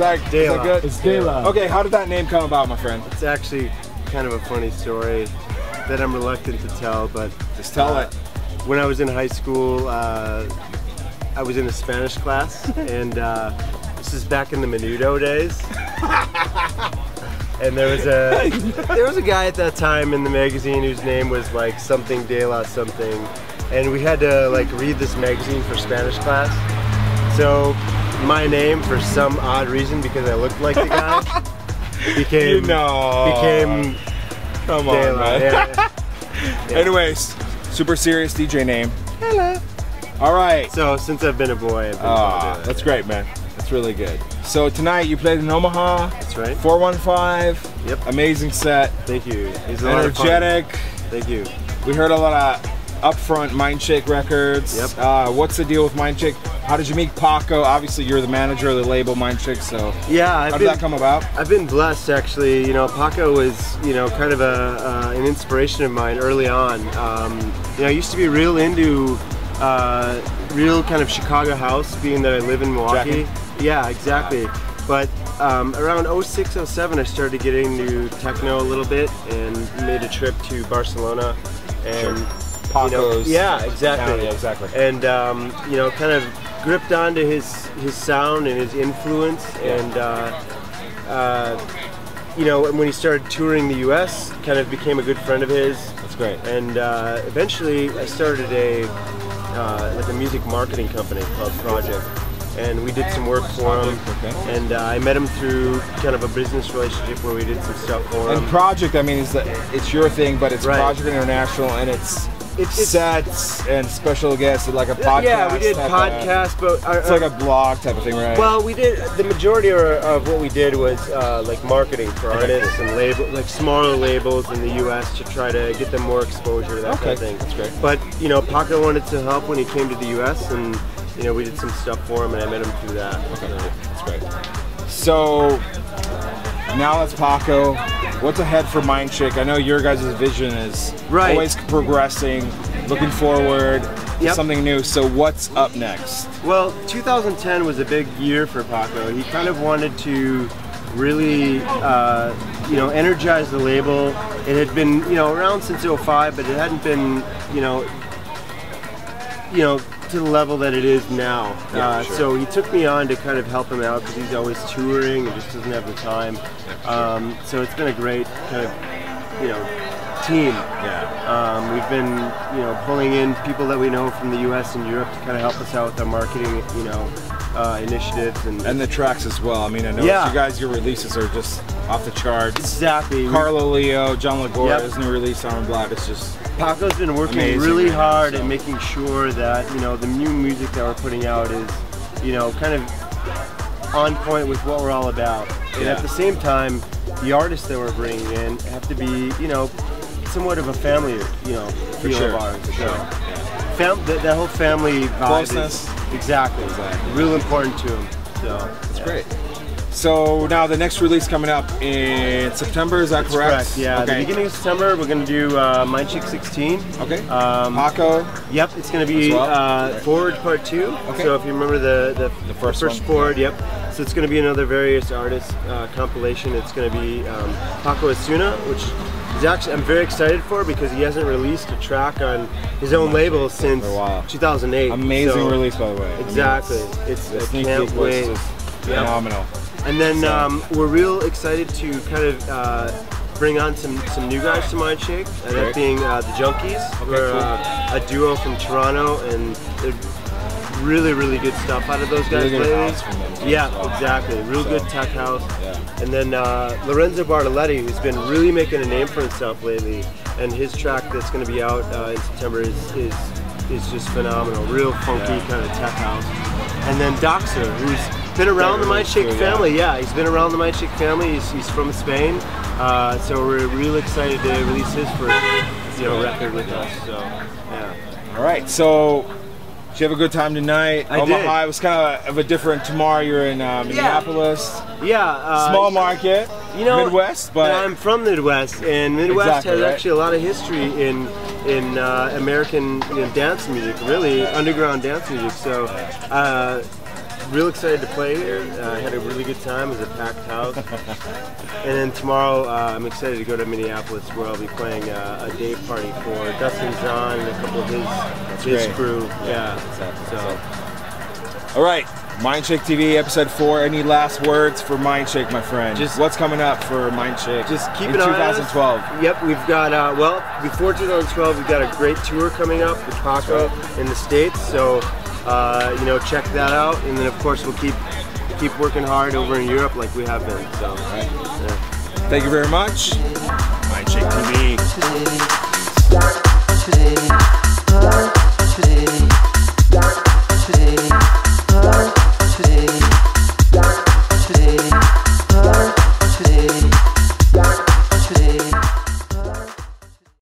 that good? It's Dela. Okay, how did that name come about, my friend? It's actually kind of a funny story that I'm reluctant to tell, but just tell it. When I was in high school, I was in a Spanish class, and this is back in the Menudo days. And there was a guy at that time in the magazine whose name was like something Dela something, and we had to like read this magazine for Spanish class. So my name, for some odd reason, because I looked like the guy, became come on, Dela. man. Yeah. Anyways, super serious DJ name. Hello. All right. So since I've been a boy, I've been called Dela. That's great, man. That's really good. So tonight you played in Omaha. That's right. 415. Yep. Amazing set. Thank you. It's energetic. Thank you. We heard a lot of upfront Mindshake records. Yep. What's the deal with Mindshake? How did you meet Paco? Obviously, you're the manager of the label Mindshake. So yeah, how did that come about? I've been blessed, actually. You know, Paco was, you know, kind of an inspiration of mine early on. You know, I used to be real into real kind of Chicago house, being that I live in Milwaukee. Jackie. Yeah, exactly. But around 06, 07, I started getting into techno a little bit and made a trip to Barcelona. And Paco's. Yeah, exactly. Yeah, exactly. And you know, kind of gripped onto his sound and his influence. Yeah. And you know, when he started touring the U.S., kind of became a good friend of his. That's great. And eventually, I started like a music marketing company called Project. And we did some work for him, and I met him through kind of a business relationship where we did some stuff for him. And Project, I mean, it's your thing, but it's right. Project International, and it's sets and special guests, like a podcast. Yeah, we did podcasts, but it's like a blog type of thing, right? Well, we did the majority of what we did was like marketing for artists and like smaller labels in the U.S. to try to get them more exposure to that kind of thing. That's great. But you know, Paco wanted to help when he came to the U.S. and you know, we did some stuff for him, and I met him through that. Okay, that's great. So now that's Paco. What's ahead for Mindshake? I know your guys' vision is always progressing, looking forward to something new. So what's up next? Well, 2010 was a big year for Paco. He kind of wanted to really, you know, energize the label. It had been, you know, around since 05, but it hadn't been, you know, to the level that it is now. So he took me on to kind of help him out because he's always touring and just doesn't have the time. So it's been a great kind of, you know, team. Yeah. We've been, you know, pulling in people that we know from the U.S. and Europe to kind of help us out with our marketing, you know, initiatives and the tracks as well. I mean, I know you guys, your releases are just off the charts. Exactly. Carlo Leo, John Lagora's new release, Arm Black. It's just Paco's been working really hard at making sure that, you know, the new music that we're putting out is, you know, kind of on point with what we're all about. And at the same time, the artists that we're bringing in have to be, you know, somewhat of a family, you know, feel of ours. For sure. That whole family vibe is exactly real important to him. So that's great. So now the next release coming up in September, is that correct? Yeah, the beginning of September we're going to do Mindshake 16. Okay. Paco. Yep, it's going to be Forward Part 2. Okay. So if you remember the first Forward, So it's going to be another various artists compilation. It's going to be Paco Osuna, which is actually I'm very excited for because he hasn't released a track on his own label since 2008. Amazing release, by the way. Exactly. I can't wait. Phenomenal. And then we're real excited to kind of bring on some new guys to Mindshake, that being the Junkies. We're a duo from Toronto, and they're really good stuff out of those guys lately. Yeah, exactly. Real good tech house. Yeah. And then Lorenzo Bartoletti, who's been really making a name for himself lately, and his track that's going to be out in September is just phenomenal. Real funky kind of tech house. And then Doxer, who's been around the Mindshake family. Yeah, he's been around the Mindshake family. He's from Spain, so we're real excited to release his first, record with us. So, yeah. All right. So, did you have a good time tonight? I did. Omaha, it was kind of a different. Tomorrow you're in Minneapolis. Yeah. Small market. Midwest, but I'm from Midwest, and Midwest has actually a lot of history in American dance music, really underground dance music. So real excited to play here. I had a really good time. It was a packed house. And then tomorrow, I'm excited to go to Minneapolis, where I'll be playing a day party for Dustin Zahn and a couple of his crew. Yeah. All right, MindshakeTV episode 4. Any last words for Mindshake, my friend? Just what's coming up for Mindshake? Just keep in an eye 2012. on us. Yep, we've got well, before 2012, we've got a great tour coming up with Paco in the States. So you know, check that out, and then of course we'll keep working hard over in Europe like we have been. So thank you very much. MindshakeTV.